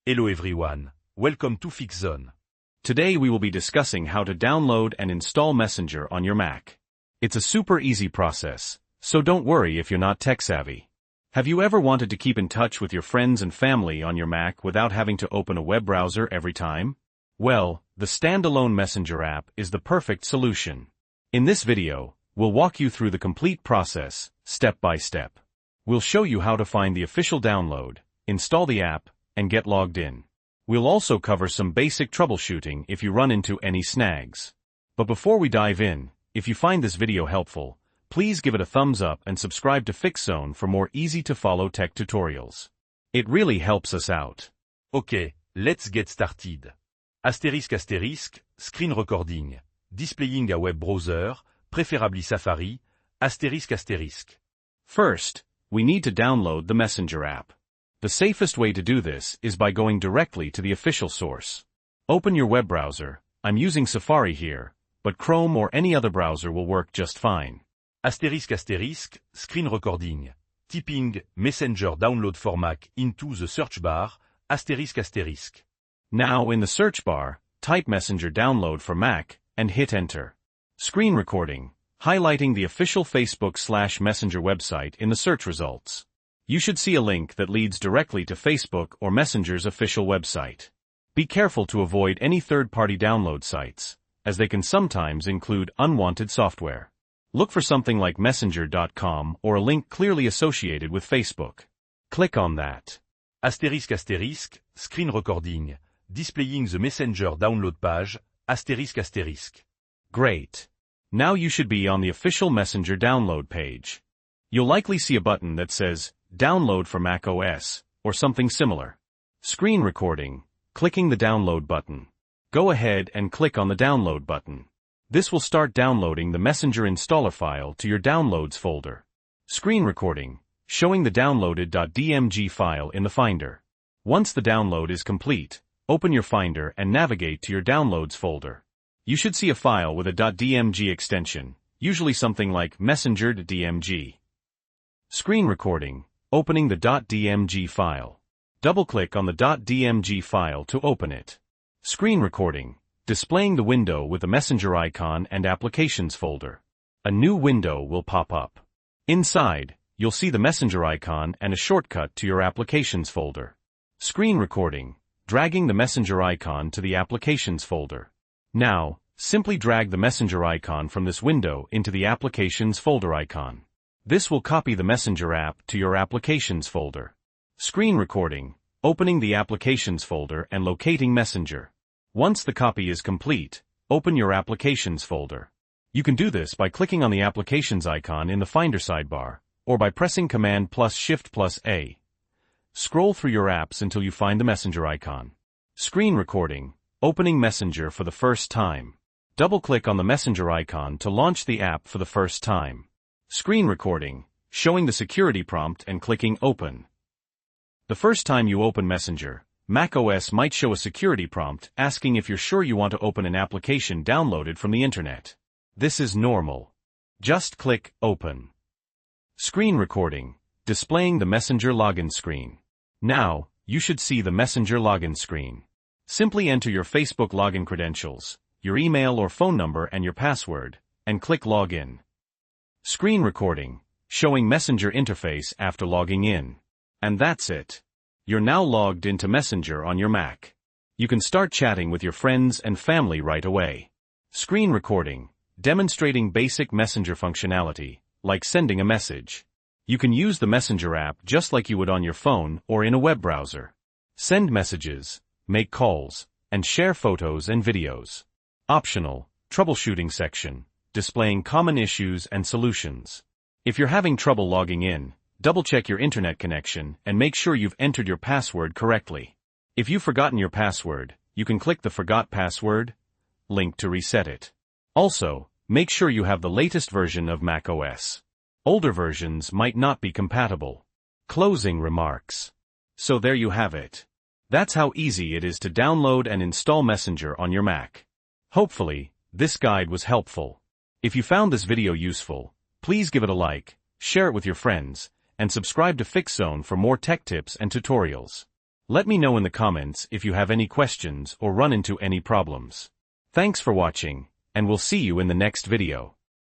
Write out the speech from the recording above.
Hello everyone, welcome to FixZone. Today we will be discussing how to download and install Messenger on your Mac. It's a super easy process, so don't worry if you're not tech-savvy. Have you ever wanted to keep in touch with your friends and family on your Mac without having to open a web browser every time? Well, the standalone Messenger app is the perfect solution. In this video, we'll walk you through the complete process, step by step. We'll show you how to find the official download, install the app, and get logged in. We'll also cover some basic troubleshooting if you run into any snags. But before we dive in, if you find this video helpful, please give it a thumbs up and subscribe to FixZone for more easy-to-follow tech tutorials. It really helps us out. Okay, let's get started. ***, screen recording, displaying a web browser, preferably Safari, ***. First, we need to download the Messenger app. The safest way to do this is by going directly to the official source. Open your web browser. I'm using Safari here, but Chrome or any other browser will work just fine. ***, screen recording, typing Messenger download for Mac into the search bar, ***. Now in the search bar, type Messenger download for Mac, and hit enter. Screen recording, highlighting the official Facebook/Messenger website in the search results. You should see a link that leads directly to Facebook or Messenger's official website. Be careful to avoid any third-party download sites, as they can sometimes include unwanted software. Look for something like messenger.com or a link clearly associated with Facebook. Click on that. ***, screen recording, displaying the Messenger download page, ***. Great. Now you should be on the official Messenger download page. You'll likely see a button that says, Download for Mac OS, or something similar. Screen recording, clicking the download button. Go ahead and click on the download button. This will start downloading the Messenger installer file to your downloads folder. Screen recording, showing the downloaded .dmg file in the Finder. Once the download is complete, open your Finder and navigate to your downloads folder. You should see a file with a .dmg extension, usually something like messenger.dmg. Screen recording, opening the .dmg file. Double-click on the .dmg file to open it. Screen recording, displaying the window with the Messenger icon and Applications folder. A new window will pop up. Inside, you'll see the Messenger icon and a shortcut to your Applications folder. Screen recording, dragging the Messenger icon to the Applications folder. Now, simply drag the Messenger icon from this window into the Applications folder icon. This will copy the Messenger app to your Applications folder. Screen recording, opening the Applications folder and locating Messenger. Once the copy is complete, open your Applications folder. You can do this by clicking on the Applications icon in the Finder sidebar, or by pressing Command+Shift+A. Scroll through your apps until you find the Messenger icon. Screen recording, opening Messenger for the first time. Double-click on the Messenger icon to launch the app for the first time. Screen recording, showing the security prompt and clicking Open. The first time you open Messenger, macOS might show a security prompt asking if you're sure you want to open an application downloaded from the internet. This is normal. Just click Open. Screen recording, displaying the Messenger login screen. Now, you should see the Messenger login screen. Simply enter your Facebook login credentials, your email or phone number and your password, and click Login. Screen recording, showing Messenger interface after logging in. And that's it. You're now logged into Messenger on your Mac. You can start chatting with your friends and family right away. Screen recording, demonstrating basic Messenger functionality, like sending a message. You can use the Messenger app just like you would on your phone or in a web browser. Send messages, make calls, and share photos and videos. Optional, troubleshooting section, displaying common issues and solutions. If you're having trouble logging in, double-check your internet connection and make sure you've entered your password correctly. If you've forgotten your password, you can click the Forgot Password link to reset it. Also, make sure you have the latest version of macOS. Older versions might not be compatible. Closing remarks. So there you have it. That's how easy it is to download and install Messenger on your Mac. Hopefully, this guide was helpful. If you found this video useful, please give it a like, share it with your friends, and subscribe to FixZone for more tech tips and tutorials. Let me know in the comments if you have any questions or run into any problems. Thanks for watching, and we'll see you in the next video.